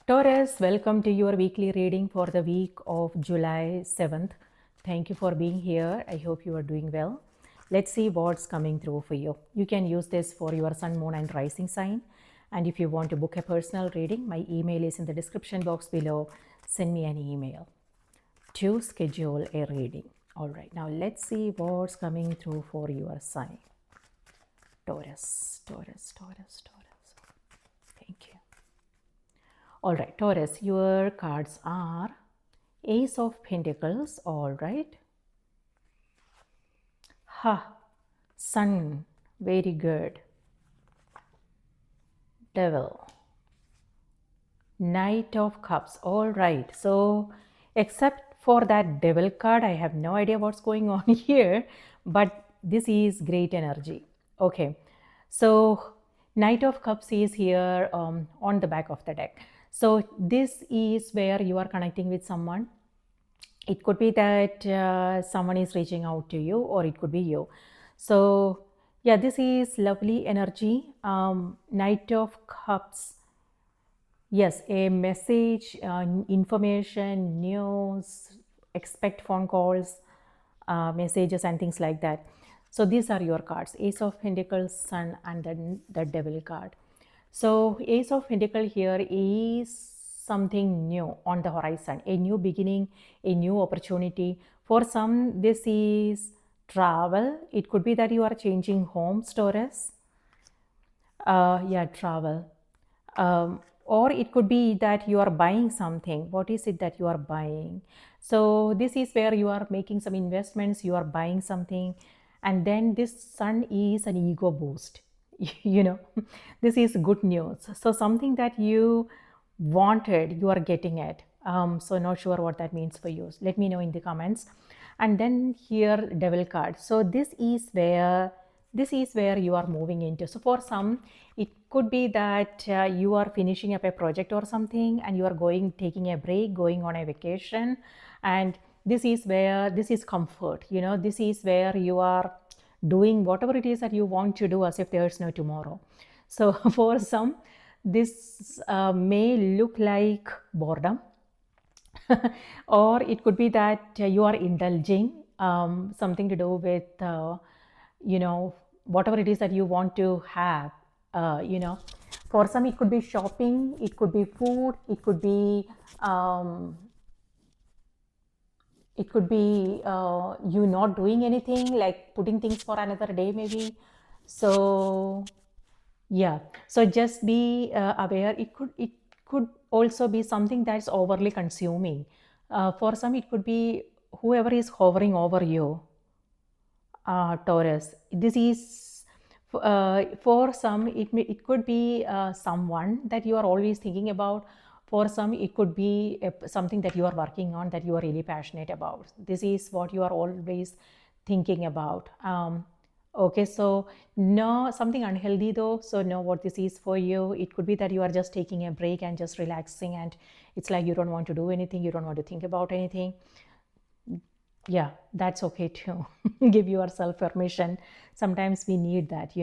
Taurus, welcome to your weekly reading for the week of July 7th. Thank you for being here. I hope you are doing well. Let's see what's coming through for you. You can use this for your sun, moon, and rising sign. And if you want to book a personal reading, my email is in the description box below. Send me an email to schedule a reading. All right, now let's see what's coming through for your sign. Taurus, Taurus, Taurus, Taurus. Thank you. All right, Taurus, your cards are Ace of Pentacles, all right. Sun, very good. Devil. Knight of Cups, all right. So, except for that Devil card, I have no idea what's going on here, but this is great energy. Okay, so Knight of Cups is here on the back of the deck. So this is where you are connecting with someone. It could be that someone is reaching out to you, or it could be you. So yeah, this is lovely energy. Knight of Cups. Yes, a message, information, news, expect phone calls, messages and things like that. So these are your cards, Ace of Pentacles, Sun, and then the Devil card. So Ace of Pentacles here is something new on the horizon, a new beginning, a new opportunity. For some, this is travel. It could be that you are changing homes, Taurus. Yeah, travel. Or it could be that you are buying something. What is it that you are buying? So this is where you are making some investments, you are buying something, and then this Sun is an ego boost. You know, this is good news. So something that you wanted, you are getting it. So not sure what that means for you. Let me know in the comments. And then here, Devil card. So this is where you are moving into. So for some, it could be that you are finishing up a project or something, and you are taking a break, going on a vacation, and this is comfort. You know, this is where you are doing whatever it is that you want to do as if there's no tomorrow. So for some, this may look like boredom. Or it could be that you are indulging something to do with whatever it is that you want to have. For some, it could be shopping, it could be food, it could be you not doing anything, like putting things for another day maybe. So yeah, so just be aware. It could also be something that's overly consuming. For some, it could be whoever is hovering over you, Taurus. This is for some. It could be someone that you are always thinking about. For some, it could be something that you are working on, that you are really passionate about. This is what you are always thinking about. Okay, so no, something unhealthy though. So know what this is for you. It could be that you are just taking a break and just relaxing, and it's like you don't want to do anything, you don't want to think about anything. Yeah, that's okay too. Give yourself permission. Sometimes we need that,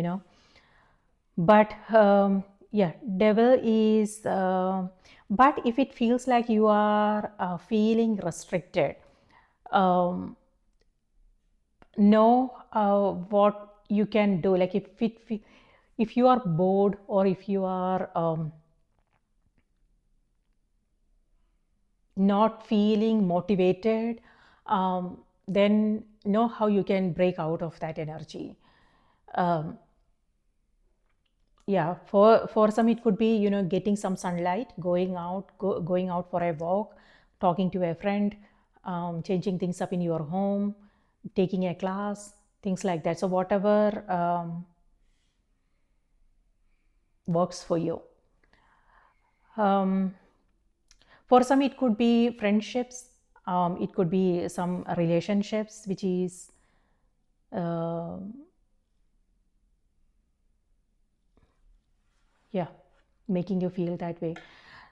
But yeah, Devil is, but if it feels like you are feeling restricted, know what you can do. Like if you are bored, or if you are not feeling motivated, then know how you can break out of that energy. Yeah, for some, it could be getting some sunlight, going out for a walk, talking to a friend, changing things up in your home, taking a class, things like that. So whatever works for you. For some, it could be friendships, it could be some relationships which is yeah, making you feel that way.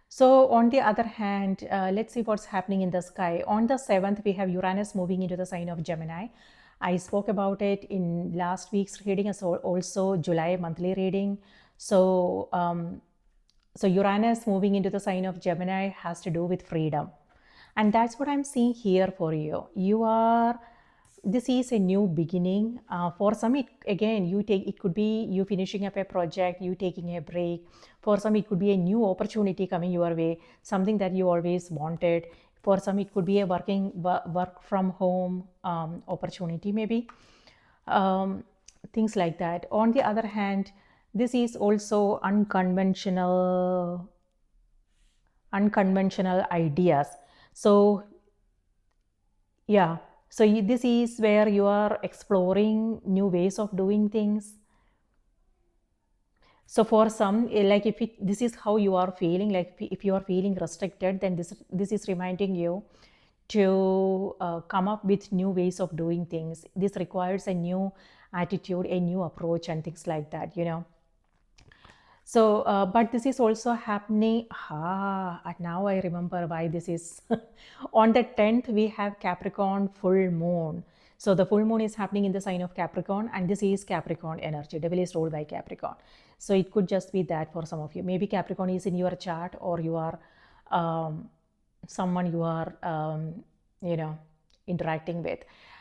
So on the other hand, let's see what's happening in the sky. On the 7th, we have Uranus moving into the sign of Gemini. I spoke about it in last week's reading, as also July monthly reading. So So Uranus moving into the sign of Gemini has to do with freedom. And that's what I'm seeing here for you. This is a new beginning. For some, it could be you finishing up a project, you taking a break. For some, it could be a new opportunity coming your way, something that you always wanted. For some, it could be a work from home opportunity, maybe. Things like that. On the other hand, this is also unconventional ideas. So yeah, so this is where you are exploring new ways of doing things. So for some, like this is how you are feeling, like if you are feeling restricted, then this is reminding you to come up with new ways of doing things. This requires a new attitude, a new approach, and things like that, you know. So, but this is also happening. And now I remember why this is. On the 10th, we have Capricorn full moon. So the full moon is happening in the sign of Capricorn, and this is Capricorn energy. Devil is ruled by Capricorn. So it could just be that for some of you. Maybe Capricorn is in your chart, or you are someone you are, interacting with.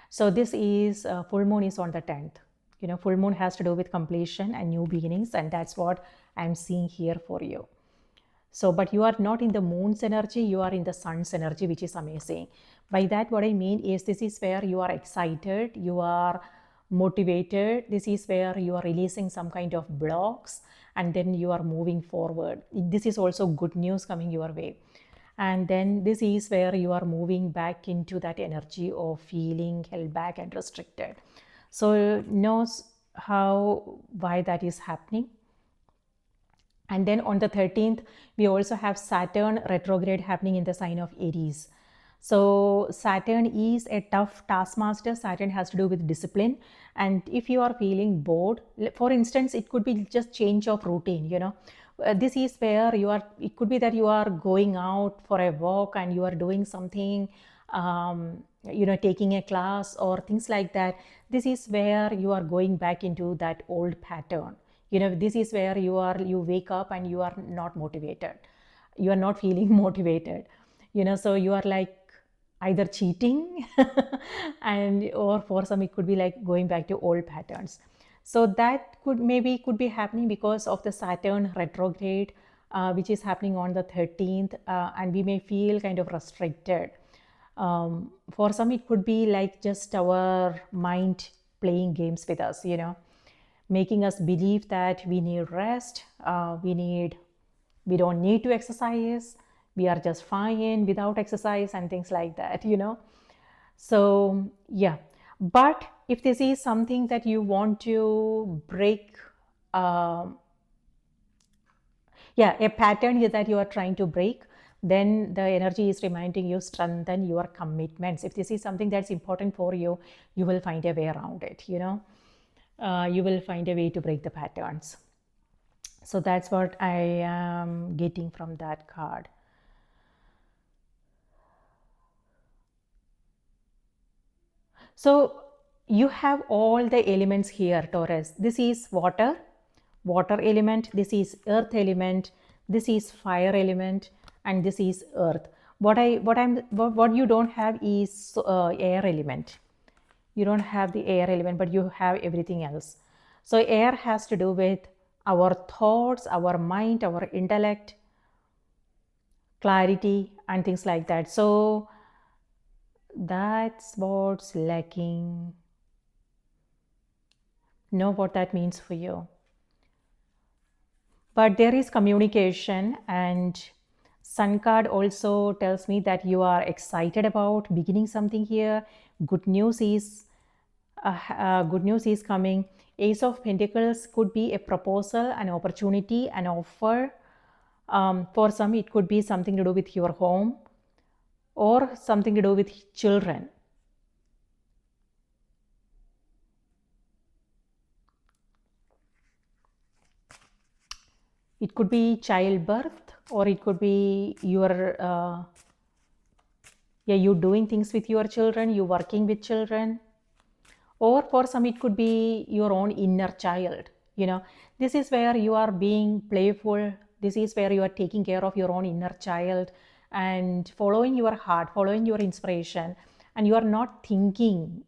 So this is full moon is on the 10th. You know, full moon has to do with completion and new beginnings, and that's what I'm seeing here for you. So, but you are not in the moon's energy, you are in the sun's energy, which is amazing. By that, what I mean is this is where you are excited, you are motivated, this is where you are releasing some kind of blocks, and then you are moving forward. This is also good news coming your way. And then this is where you are moving back into that energy of feeling held back and restricted. So knows why that is happening. And then on the 13th, we also have Saturn retrograde happening in the sign of Aries. So Saturn is a tough taskmaster. Saturn has to do with discipline. And if you are feeling bored, for instance, it could be just change of routine, you know. This is where it could be that you are going out for a walk and you are doing something, taking a class or things like that. This is where you are going back into that old pattern. You know, this is where you wake up and you are not motivated. You are not feeling motivated. You know, so you are like either cheating or for some it could be like going back to old patterns. So that could be happening because of the Saturn retrograde, which is happening on the 13th, and we may feel kind of restricted. For some, it could be like just our mind playing games with us, you know, making us believe that we need rest, we don't need to exercise, we are just fine without exercise and things like that, you know. So yeah, but if this is something that you want to break, a pattern that you are trying to break, then the energy is reminding you strengthen your commitments. If this is something that's important for you, you will find a way around it, you know. You will find a way to break the patterns. So that's what I am getting from that card. So you have all the elements here, Taurus. This is water element, this is earth element, this is fire element, and this is earth. What you don't have is air element. You don't have the air element, but you have everything else. So air has to do with our thoughts, our mind, our intellect, clarity, and things like that. So that's what's lacking. Know what that means for you. But there is communication, and Sun card also tells me that you are excited about beginning something here. Good news is coming. Ace of Pentacles could be a proposal, an opportunity, an offer. For some, it could be something to do with your home or something to do with children. It could be childbirth, or it could be you're doing things with your children, you're working with children. Or for some, it could be your own inner child. You know, this is where you are being playful, This is where you are taking care of your own inner child and following your heart, following your inspiration, and you are not thinking.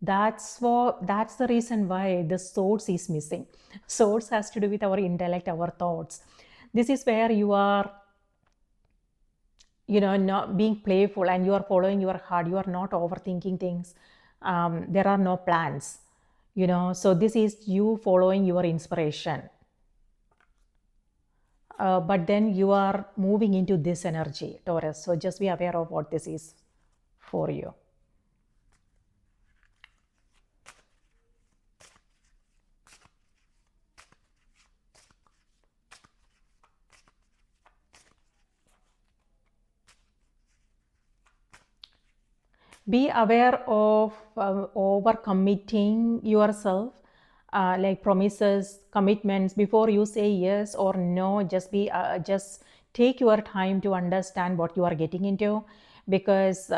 That's the reason why the source is missing. Source has to do with our intellect, our thoughts. This is where you are, not being playful, and you are following your heart. You are not overthinking things. There are no plans, so this is you following your inspiration. But then you are moving into this energy, Taurus. So just be aware of what this is for you. Be aware of overcommitting yourself, like promises, commitments. Before you say yes or no, just take your time to understand what you are getting into, because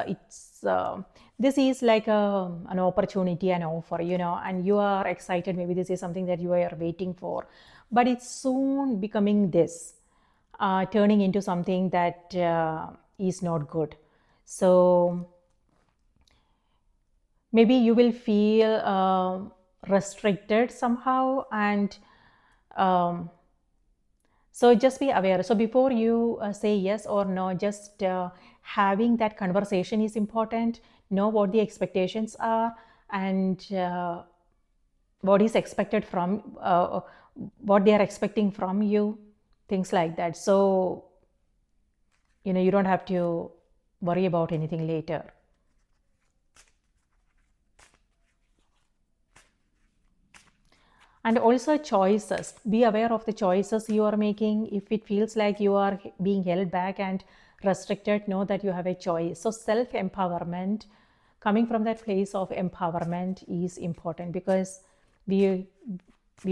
this is like an opportunity, an offer, and you are excited. Maybe this is something that you are waiting for, but it's soon becoming this, turning into something that is not good. So maybe you will feel restricted somehow, and so just be aware. So before you say yes or no, just having that conversation is important. Know what the expectations are, and what is expected from what they are expecting from you, things like that. So you don't have to worry about anything later. And also choices. Be aware of the choices you are making. If it feels like you are being held back and restricted, know that you have a choice. So self-empowerment, coming from that place of empowerment, is important, because we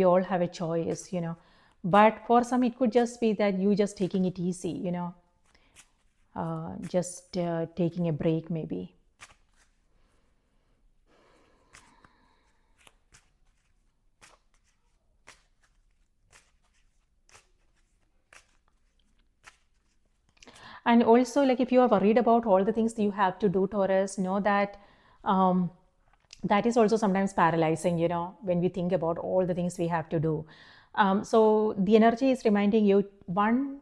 all have a choice, but for some it could just be that you just taking it easy, just taking a break maybe. And also, like, if you are worried about all the things that you have to do, Taurus, know that that is also sometimes paralyzing, when we think about all the things we have to do. So the energy is reminding you, one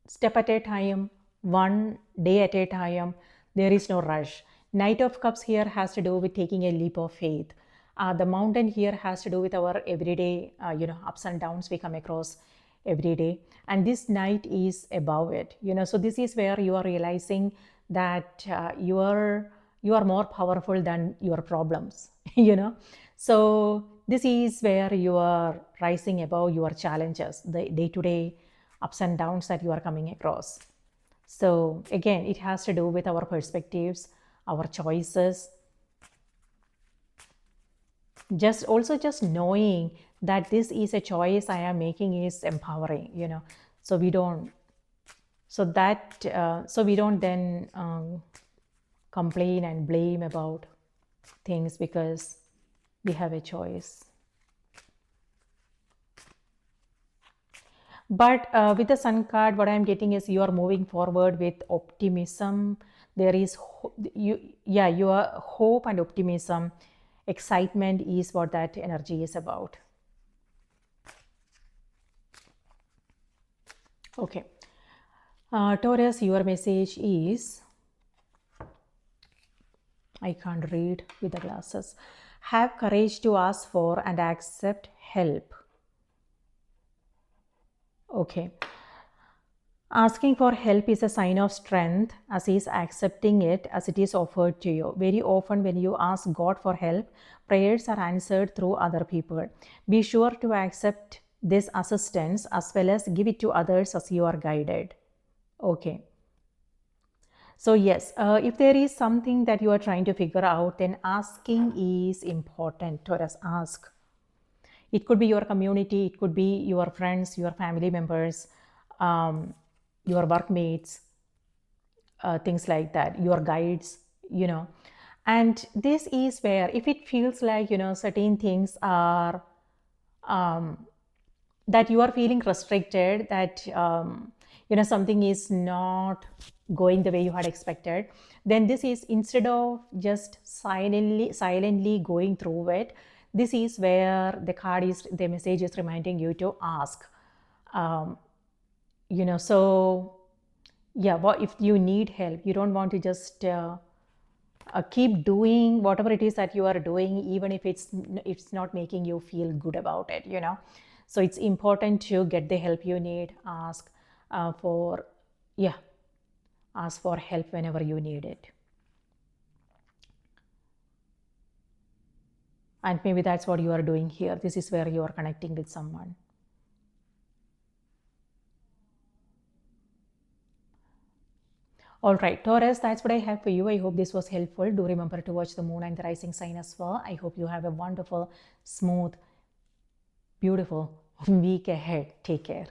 step at a time, one day at a time. There is no rush. Knight of Cups here has to do with taking a leap of faith. The mountain here has to do with our everyday, ups and downs we come across every day, and this Knight is above it. So this is where you are realizing that you are more powerful than your problems. So this is where you are rising above your challenges, the day-to-day ups and downs that you are coming across. So again, it has to do with our perspectives, our choices. Just knowing that this is a choice I am making is empowering, so we don't then complain and blame about things, because we have a choice. But with the Sun card, what I'm getting is you are moving forward with optimism. There is your hope and optimism. Excitement is what that energy is about. Okay. Taurus, your message is, I can't read with the glasses. Have courage to ask for and accept help. Okay. Asking for help is a sign of strength, as is accepting it as it is offered to you. Very often when you ask God for help, prayers are answered through other people. Be sure to accept this assistance as well as give it to others as you are guided. Okay. So yes, if there is something that you are trying to figure out, then asking is important. Taurus, ask. It could be your community, it could be your friends, your family members, your workmates, things like that, your guides, And this is where, if it feels like, certain things are that you are feeling restricted, that something is not going the way you had expected, then this is, instead of just silently going through it, this is where the message is reminding you to ask. um, so yeah, what if you need help? You don't want to just keep doing whatever it is that you are doing, even if it's not making you feel good about it, so it's important to get the help you need. Ask for yeah ask for help whenever you need it. And maybe that's what you are doing here. This is where you are connecting with someone. All right, Taurus, that's what I have for you. I hope this was helpful. Do remember to watch the moon and the rising sign as well. I hope you have a wonderful, smooth, beautiful week ahead. Take care.